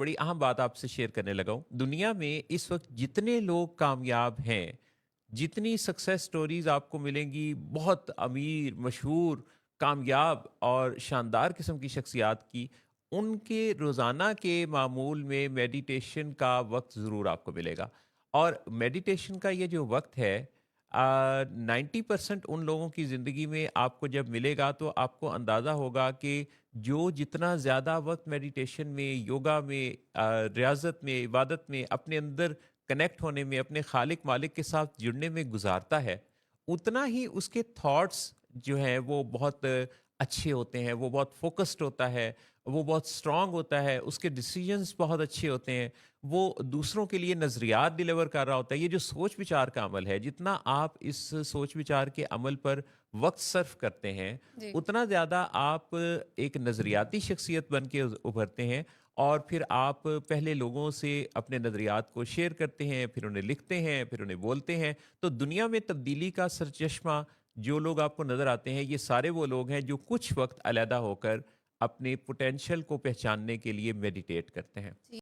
बड़ी अहम बात आपसे शेयर करने लगा हूँ। दुनिया में इस वक़्त जितने लोग कामयाब हैं, जितनी सक्सेस स्टोरीज़ आपको मिलेंगी, बहुत अमीर, मशहूर, कामयाब और शानदार किस्म की शख्सियात की, उनके रोज़ाना के मामूल में मेडिटेशन का वक़्त ज़रूर आपको मिलेगा। और मेडिटेशन का ये जो वक़्त है 90% उन लोगों की ज़िंदगी में आपको जब मिलेगा तो आपको अंदाज़ा होगा कि जो जितना ज़्यादा वक़्त मेडिटेशन में, योगा में, रियाज़त में, इबादत में, अपने अंदर कनेक्ट होने में, अपने खालिक मालिक के साथ जुड़ने में गुज़ारता है, उतना ही उसके थॉट्स जो हैं वो बहुत अच्छे होते हैं, वो बहुत फ़ोकस्ड होता है, वो बहुत स्ट्रॉन्ग होता है, उसके डिसीजंस बहुत अच्छे होते हैं, वो दूसरों के लिए नज़रियात डिलीवर कर रहा होता है। ये जो सोच-विचार का अमल है, जितना आप इस सोच-विचार के अमल पर वक़्त सर्फ़ करते हैं, जी। उतना ज़्यादा आप एक नज़रियाती शख्सियत बन के उभरते हैं और फिर आप पहले लोगों से अपने नज़रियात को शेयर करते हैं, फिर उन्हें लिखते हैं, फिर उन्हें बोलते हैं। तो दुनिया में तब्दीली का सरचश्मा जो लोग आपको नज़र आते हैं, ये सारे वो लोग हैं जो कुछ वक़्त अलहदा होकर अपने पोटेंशियल को पहचानने के लिए मेडिटेट करते हैं। जी।